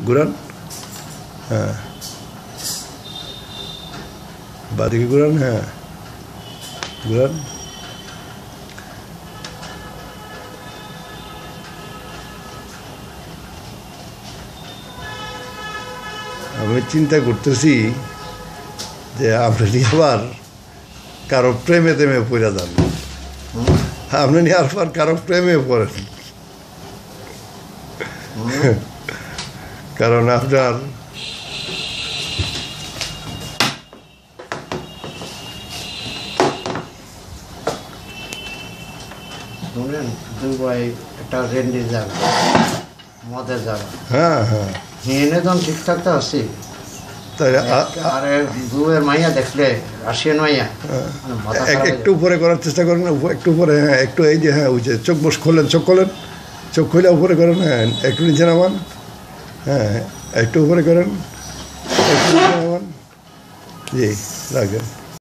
ঘুরান, হ্যাঁ বাদিকে ঘুরান, হ্যাঁ ঘুরান। আমি চিন্তা করতেছি যে আপনি আবার কারো প্রেমে তেমে পড়ে যান, আপনি আবার কারো প্রেমে পড়েন, কারণ আপনার শুনেন দুবাই একটা রেন্ডির জায়গা, মদের জায়গা, হ্যাঁ হ্যাঁ এনে তো ঠিক থাকতে আসছি। আরে দুয়ের মাইয়া দেখলে রাশিয়ান মাইয়া একটু উপরে করার চেষ্টা করেন, একটু উপরে, হ্যাঁ একটু এই যে, হ্যাঁ ওই যে চোখ বস খোলেন, চোখ খোলেন, চোখ খুলে উপরে করেন, হ্যাঁ একটু নিচে নামান, হ্যাঁ একটু উপরে করেন, একটু নিচে নামান, জি রাখেন।